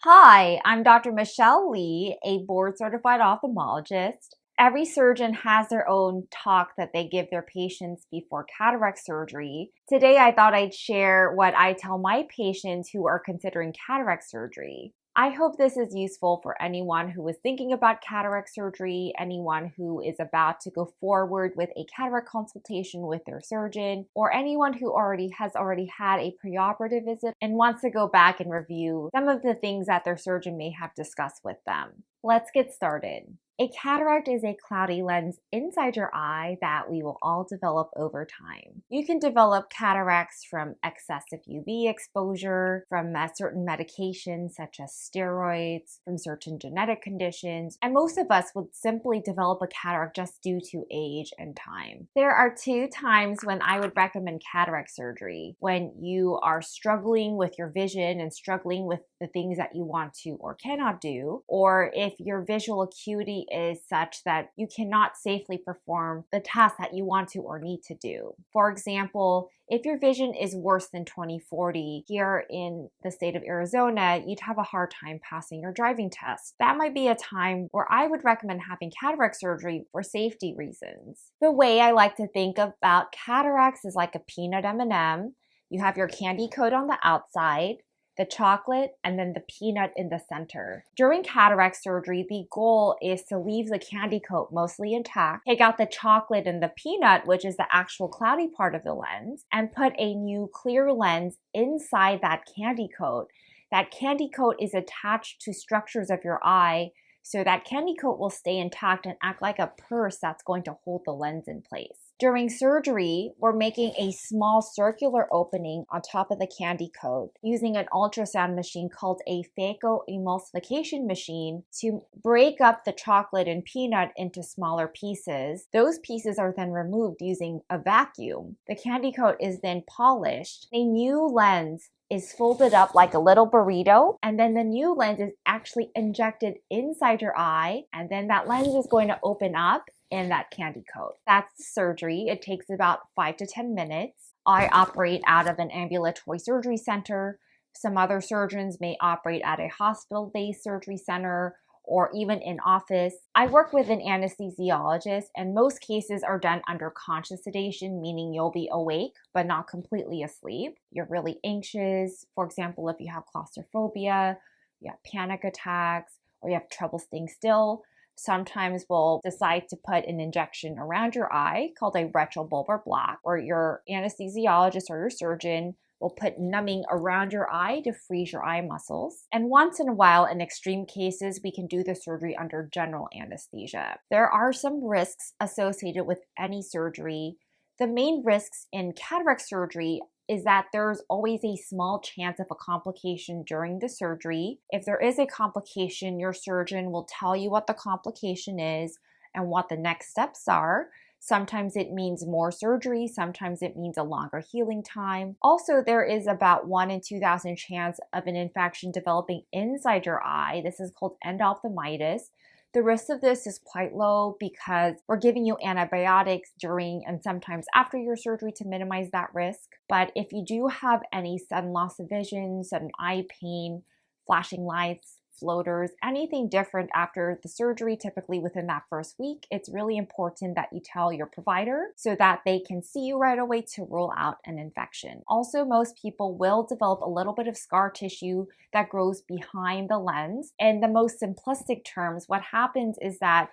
Hi, I'm Dr. Michelle Lee, a board-certified ophthalmologist. Every surgeon has their own talk that they give their patients before cataract surgery. Today, I thought I'd share what I tell my patients who are considering cataract surgery. I hope this is useful for anyone who is thinking about cataract surgery, anyone who is about to go forward with a cataract consultation with their surgeon, or anyone who has already had a preoperative visit and wants to go back and review some of the things that their surgeon may have discussed with them. Let's get started. A cataract is a cloudy lens inside your eye that we will all develop over time. You can develop cataracts from excessive UV exposure, from certain medications such as steroids, from certain genetic conditions, and most of us would simply develop a cataract just due to age and time. There are two times when I would recommend cataract surgery: when you are struggling with your vision and struggling with the things that you want to or cannot do, or if your visual acuity is such that you cannot safely perform the tasks that you want to or need to do. For example, if your vision is worse than 20/40 here in the state of Arizona, you'd have a hard time passing your driving test. That might be a time where I would recommend having cataract surgery for safety reasons. The way I like to think about cataracts is like a peanut M&M. You have your candy coat on the outside, the chocolate, and then the peanut in the center. During cataract surgery, the goal is to leave the candy coat mostly intact, take out the chocolate and the peanut, which is the actual cloudy part of the lens, and put a new clear lens inside that candy coat. That candy coat is attached to structures of your eye, so that candy coat will stay intact and act like a purse that's going to hold the lens in place. During surgery, we're making a small circular opening on top of the candy coat using an ultrasound machine called a phacoemulsification machine to break up the chocolate and peanut into smaller pieces. Those pieces are then removed using a vacuum. The candy coat is then polished. A new lens is folded up like a little burrito, and then the new lens is actually injected inside your eye, and then that lens is going to open up in that candy coat. That's the surgery. It takes about 5 to 10 minutes. I operate out of an ambulatory surgery center. Some other surgeons may operate at a hospital-based surgery center or even in office. I work with an anesthesiologist, and most cases are done under conscious sedation, meaning you'll be awake but not completely asleep. You're really anxious. For example, if you have claustrophobia, you have panic attacks, or you have trouble staying still. Sometimes we'll decide to put an injection around your eye called a retrobulbar block, or your anesthesiologist or your surgeon will put numbing around your eye to freeze your eye muscles. And once in a while, in extreme cases, we can do the surgery under general anesthesia. There are some risks associated with any surgery. The main risks in cataract surgery is that there's always a small chance of a complication during the surgery. If there is a complication, your surgeon will tell you what the complication is and what the next steps are. Sometimes it means more surgery, sometimes it means a longer healing time. Also, there is about 1 in 2,000 chance of an infection developing inside your eye. This is called endophthalmitis. The risk of this is quite low because we're giving you antibiotics during and sometimes after your surgery to minimize that risk. But if you do have any sudden loss of vision, sudden eye pain, flashing lights, floaters, anything different after the surgery, typically within that first week, it's really important that you tell your provider so that they can see you right away to rule out an infection. Also, most people will develop a little bit of scar tissue that grows behind the lens. In the most simplistic terms, what happens is that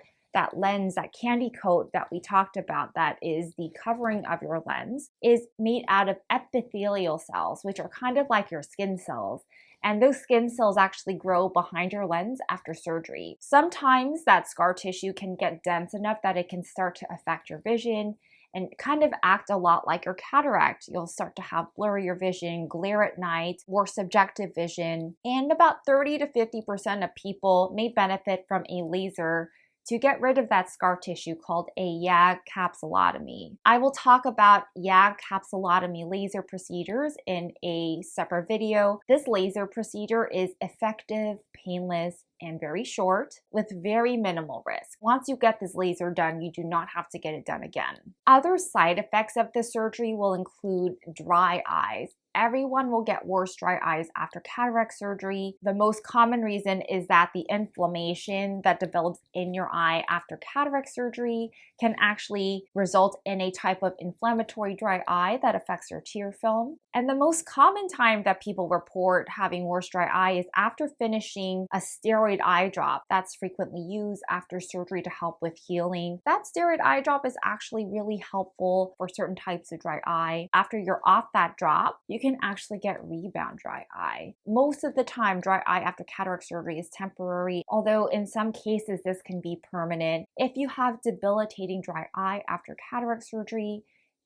lens, that candy coat that we talked about, that is the covering of your lens, is made out of epithelial cells, which are kind of like your skin cells. And those skin cells actually grow behind your lens after surgery. Sometimes that scar tissue can get dense enough that it can start to affect your vision and kind of act a lot like your cataract. You'll start to have blurrier vision, glare at night, more subjective vision, and about 30 to 50% of people may benefit from a laser to get rid of that scar tissue called a YAG capsulotomy. I will talk about YAG capsulotomy laser procedures in a separate video. This laser procedure is effective, painless, and very short with very minimal risk. Once you get this laser done, you do not have to get it done again. Other side effects of the surgery will include dry eyes. Everyone will get worse dry eyes after cataract surgery. The most common reason is that the inflammation that develops in your eye after cataract surgery can actually result in a type of inflammatory dry eye that affects your tear film. And the most common time that people report having worse dry eye is after finishing a steroid eye drop that's frequently used after surgery to help with healing. That steroid eye drop is actually really helpful for certain types of dry eye. After you're off that drop, you can actually get rebound dry eye. Most of the time, dry eye after cataract surgery is temporary, although in some cases this can be permanent. If you have debilitating dry eye after cataract surgery,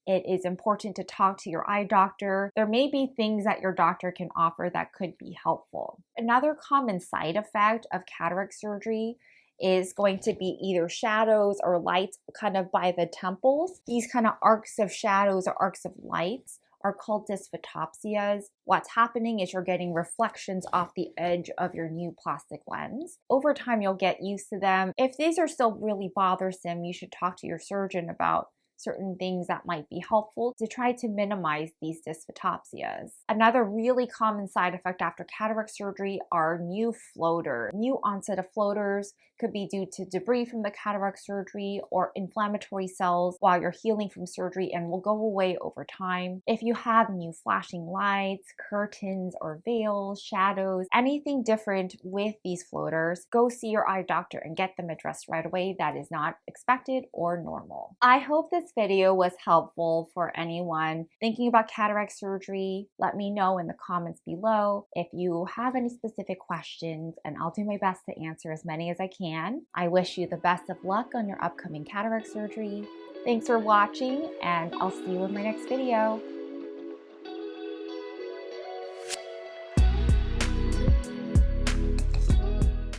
it is important to talk to your eye doctor. There may be things that your doctor can offer that could be helpful. Another common side effect of cataract surgery is going to be either shadows or lights kind of by the temples. These kind of arcs of shadows or arcs of lights are called dysphotopsias. What's happening is you're getting reflections off the edge of your new plastic lens. Over time, you'll get used to them. If these are still really bothersome, you should talk to your surgeon about certain things that might be helpful to try to minimize these dysphotopsias. Another really common side effect after cataract surgery are new floaters. New onset of floaters could be due to debris from the cataract surgery or inflammatory cells while you're healing from surgery and will go away over time. If you have new flashing lights, curtains or veils, shadows, anything different with these floaters, go see your eye doctor and get them addressed right away. That is not expected or normal. I hope this video was helpful for anyone thinking about cataract surgery. Let me know in the comments below if you have any specific questions, and I'll do my best to answer as many as I can. I wish you the best of luck on your upcoming cataract surgery. Thanks for watching, and I'll see you in my next video.